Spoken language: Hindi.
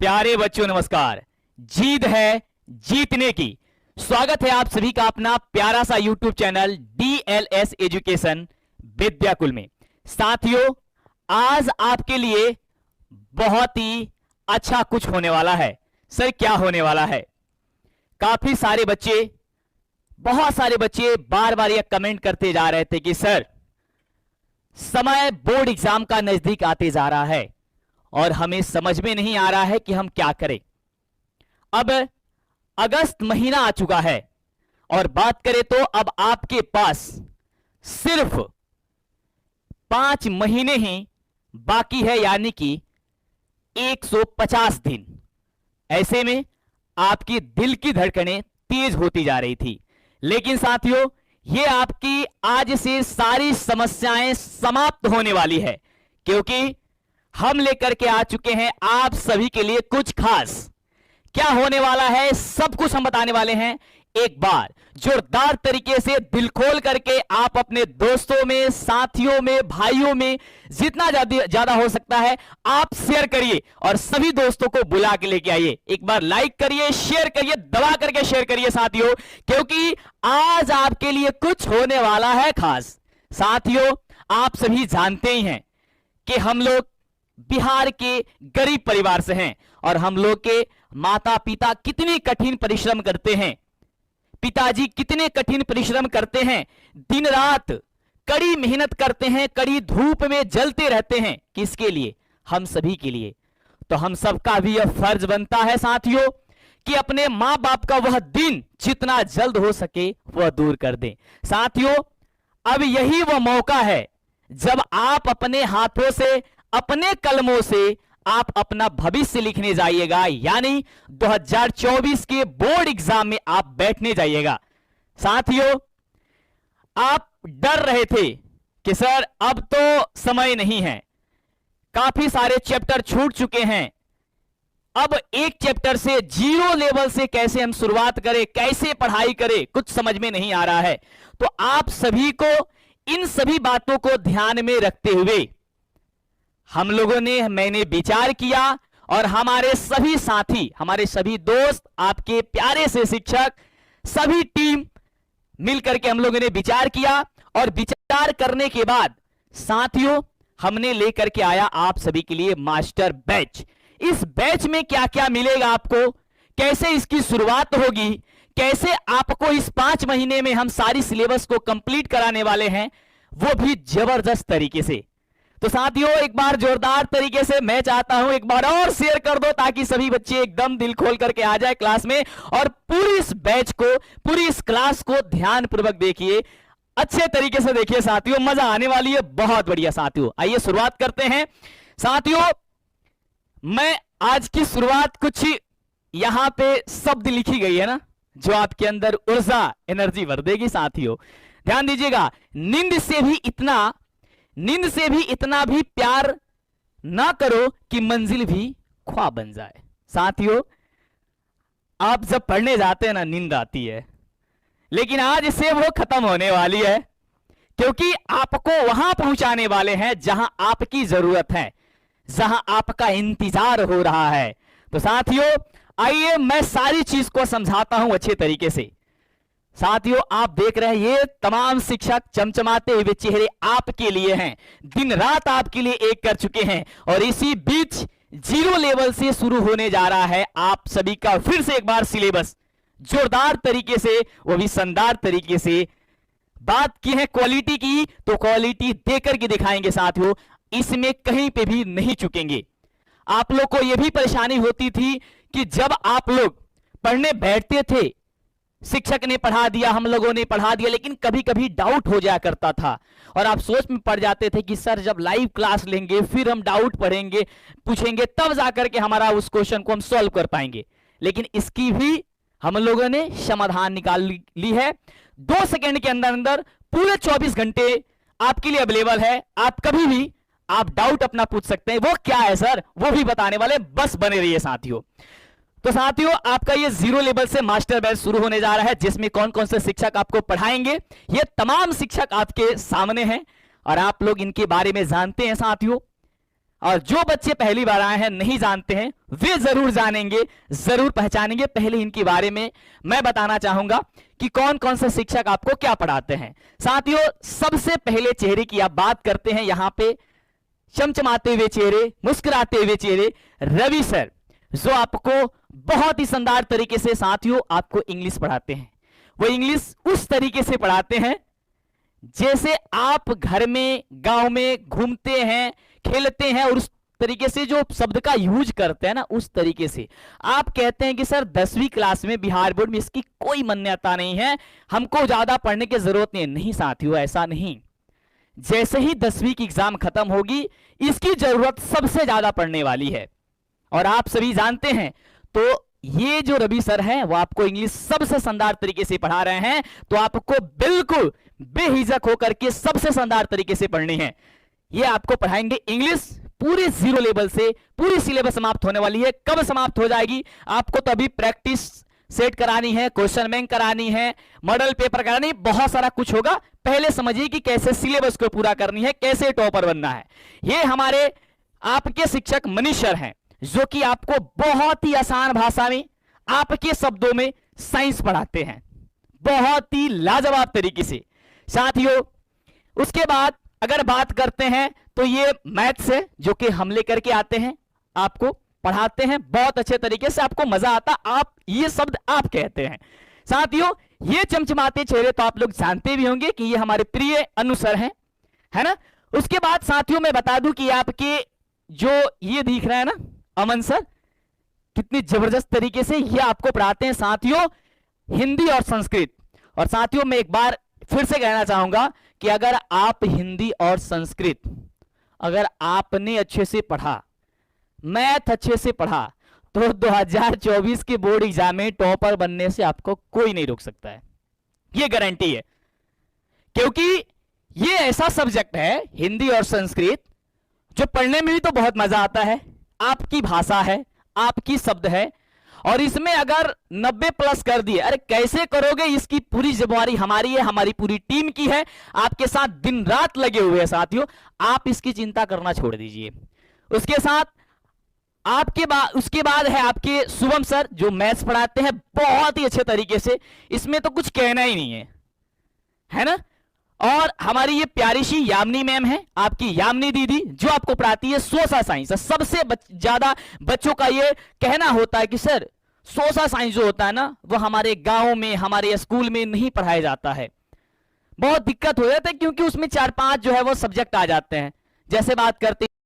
प्यारे बच्चों नमस्कार। जीत है जीतने की। स्वागत है आप सभी का अपना प्यारा सा YouTube channel DLS education Vidyakul में। साथियों, आज आपके लिए बहुत ही अच्छा कुछ होने वाला है। सर, क्या होने वाला है? काफी सारे बच्चे, बहुत सारे बच्चे बार बार यह कमेंट करते जा रहे थे कि सर, समय बोर्ड एग्जाम का नजदीक आते जा रहा है और हमें समझ में नहीं आ रहा है कि हम क्या करें। अब अगस्त महीना आ चुका है और बात करें तो अब आपके पास सिर्फ 5 महीने ही बाकी है, यानी कि 150 दिन। ऐसे में आपकी दिल की धड़कनें तेज होती जा रही थी। लेकिन साथियों, ये आपकी आज से सारी समस्याएं समाप्त होने वाली है, क्योंकि हम लेकर के आ चुके हैं आप सभी के लिए कुछ खास। क्या होने वाला है सब कुछ हम बताने वाले हैं। एक बार जोरदार तरीके से दिल खोल करके आप अपने दोस्तों में, साथियों में, भाइयों में जितना ज्यादा हो सकता है आप शेयर करिए और सभी दोस्तों को बुला के लेके आइए। एक बार लाइक करिए, शेयर करिए, दबा करके शेयर करिए साथियों, क्योंकि आज आपके लिए कुछ होने वाला है खास। साथियों, आप सभी जानते ही हैं कि हम लोग बिहार के गरीब परिवार से हैं और हम लोग के माता पिता कितनी कठिन परिश्रम करते हैं। पिताजी कितने कठिन परिश्रम करते हैं, दिन रात कड़ी मेहनत करते हैं, कड़ी धूप में जलते रहते हैं। किसके लिए? हम सभी के लिए। तो हम सबका भी यह फर्ज बनता है साथियों कि अपने मां बाप का वह दिन जितना जल्द हो सके वह दूर कर दें। साथियों, अब यही वह मौका है जब आप अपने हाथों से, अपने कलमों से आप अपना भविष्य लिखने जाइएगा, यानी 2024 के बोर्ड एग्जाम में आप बैठने जाइएगा। साथियों, आप डर रहे थे कि सर अब तो समय नहीं है, काफी सारे चैप्टर छूट चुके हैं, अब एक चैप्टर से, जीरो लेवल से कैसे हम शुरुआत करें, कैसे पढ़ाई करें, कुछ समझ में नहीं आ रहा है। तो आप सभी को इन सभी बातों को ध्यान में रखते हुए हम लोगों ने, मैंने विचार किया और हमारे सभी साथी, हमारे सभी दोस्त, आपके प्यारे से शिक्षक, सभी टीम मिलकर के हम लोगों ने विचार किया और विचार करने के बाद साथियों हमने लेकर के आया आप सभी के लिए मास्टर बैच। इस बैच में क्या क्या मिलेगा आपको, कैसे इसकी शुरुआत होगी, कैसे आपको इस 5 महीने में हम सारी सिलेबस को कंप्लीट कराने वाले हैं, वो भी जबरदस्त तरीके से। तो साथियों, एक बार जोरदार तरीके से मैं चाहता हूं एक बार और शेयर कर दो ताकि सभी बच्चे एकदम दिल खोल करके आ जाए क्लास में और पूरी इस बैच को, पूरी इस क्लास को ध्यान पूर्वक देखिए, अच्छे तरीके से देखिए साथियों, मजा आने वाली है। बहुत बढ़िया साथियों, आइए शुरुआत करते हैं। साथियों, मैं आज की शुरुआत, कुछ यहां पे शब्द लिखी गई है ना जो आपके अंदर ऊर्जा, एनर्जी भर देगी। साथियों ध्यान दीजिएगा, नींद से भी इतना भी प्यार ना करो कि मंजिल भी ख्वाब बन जाए। साथियों, आप जब पढ़ने जाते हैं ना, नींद आती है, लेकिन आज से वो खत्म होने वाली है, क्योंकि आपको वहां पहुंचाने वाले हैं जहां आपकी जरूरत है, जहां आपका इंतजार हो रहा है। तो साथियों, आइए मैं सारी चीज को समझाता हूं अच्छे तरीके से। साथियों, आप देख रहे हैं ये तमाम शिक्षक चमचमाते हुए चेहरे आपके लिए हैं, दिन रात आपके लिए एक कर चुके हैं और इसी बीच जीरो लेवल से शुरू होने जा रहा है आप सभी का फिर से एक बार सिलेबस, जोरदार तरीके से, वो भी शानदार तरीके से। बात की है क्वालिटी की, तो क्वालिटी देकर के दिखाएंगे साथियों, इसमें कहीं पे भी नहीं चुकेंगे। आप लोग को यह भी परेशानी होती थी कि जब आप लोग पढ़ने बैठते थे, शिक्षक ने पढ़ा दिया, हम लोगों ने पढ़ा दिया, लेकिन कभी कभी डाउट हो जाया करता था और आप सोच में पड़ जाते थे कि सर जब लाइव क्लास लेंगे फिर हम डाउट पढ़ेंगे, पूछेंगे, तब जाकर के हमारा उस क्वेश्चन को हम सॉल्व कर पाएंगे। लेकिन इसकी भी हम लोगों ने समाधान निकाल ली है। 2 सेकंड के अंदर अंदर पूरे 24 घंटे आपके लिए अवेलेबल है। आप कभी भी आप डाउट अपना पूछ सकते हैं। वो क्या है सर, वो भी बताने वाले, बस बने रहिए साथियों। तो साथियों, आपका ये जीरो लेवल से मास्टर बैच शुरू होने जा रहा है, जिसमें कौन कौन से शिक्षक आपको पढ़ाएंगे, ये तमाम शिक्षक आपके सामने हैं और आप लोग इनके बारे में जानते हैं साथियों। और जो बच्चे पहली बार आए हैं, नहीं जानते हैं, वे जरूर जानेंगे, जरूर पहचानेंगे। पहले इनके बारे में मैं बताना चाहूंगा कि कौन कौन से शिक्षक आपको क्या पढ़ाते हैं। साथियों, सबसे पहले चेहरे की आप बात करते हैं, यहां पे चमचमाते हुए चेहरे, मुस्कुराते हुए चेहरे, रवि सर, जो आपको बहुत ही शानदार तरीके से साथियों आपको इंग्लिश पढ़ाते हैं। वो इंग्लिश उस तरीके से पढ़ाते हैं जैसे आप घर में, गांव में घूमते हैं, खेलते हैं, और उस तरीके से जो शब्द का यूज करते हैं ना, उस तरीके से। आप कहते हैं कि सर 10वीं क्लास में बिहार बोर्ड में इसकी कोई मान्यता नहीं है, हमको ज्यादा पढ़ने की जरूरत नहीं है। नहीं साथियों, ऐसा नहीं। जैसे ही 10वीं की एग्जाम खत्म होगी, इसकी जरूरत सबसे ज्यादा पढ़ने वाली है। और आप सभी जानते हैं, तो ये जो रवि सर हैं, वो आपको इंग्लिश सबसे शानदार तरीके से पढ़ा रहे हैं। तो आपको बिल्कुल बेहिचक होकर के सबसे शानदार तरीके से पढ़नी है। ये आपको पढ़ाएंगे इंग्लिश पूरे 0 लेवल से। पूरी सिलेबस समाप्त होने वाली है। कब समाप्त हो जाएगी? आपको तो अभी प्रैक्टिस सेट करानी है, क्वेश्चन बैंक करानी है, मॉडल पेपर करानी है, बहुत सारा कुछ होगा। पहले समझिए कि कैसे सिलेबस को पूरा करनी है, कैसे टॉपर बनना है। ये हमारे आपके शिक्षक मनीष सर हैं, जो कि आपको बहुत ही आसान भाषा में, आपके शब्दों में साइंस पढ़ाते हैं, बहुत ही लाजवाब तरीके से। साथियों, उसके बाद अगर बात करते हैं तो ये मैथ्स है, जो कि हम लेकर के आते हैं, आपको पढ़ाते हैं बहुत अच्छे तरीके से, आपको मजा आता, आप ये शब्द आप कहते हैं। साथियों, ये चमचमाते चेहरे तो आप लोग जानते भी होंगे कि ये हमारे प्रिय अनुसर हैं, है ना। उसके बाद साथियों मैं बता दूं कि आपके जो ये दिख रहा है ना, अमन सर, कितनी जबरदस्त तरीके से ये आपको पढ़ाते हैं साथियों, हिंदी और संस्कृत। और साथियों मैं एक बार फिर से कहना चाहूंगा कि अगर आप हिंदी और संस्कृत अगर आपने अच्छे से पढ़ा, मैथ अच्छे से पढ़ा, तो 2024 के बोर्ड एग्जाम में टॉपर बनने से आपको कोई नहीं रोक सकता है, ये गारंटी है। क्योंकि ये ऐसा सब्जेक्ट है, हिंदी और संस्कृत, जो पढ़ने में भी तो बहुत मजा आता है, आपकी भाषा है, आपकी शब्द है, और इसमें अगर 90 प्लस कर दिए, अरे कैसे करोगे, इसकी पूरी जिम्मेवारी हमारी है, हमारी पूरी टीम की है, आपके साथ दिन रात लगे हुए हैं साथियों। आप इसकी चिंता करना छोड़ दीजिए। उसके साथ उसके बाद है आपके शुभम सर, जो मैथ्स पढ़ाते हैं बहुत ही अच्छे तरीके से, इसमें तो कुछ कहना ही नहीं है ना। और हमारी ये प्यारी सी यामिनी मैम है, आपकी यामिनी दीदी, जो आपको पढ़ाती है सोशल साइंस। सबसे ज्यादा बच्चों का ये कहना होता है कि सर सोशल साइंस जो होता है ना, वो हमारे गांव में, हमारे स्कूल में नहीं पढ़ाया जाता है। बहुत दिक्कत हो जाता है, क्योंकि उसमें 4-5 जो है वो सब्जेक्ट आ जाते हैं। जैसे बात करते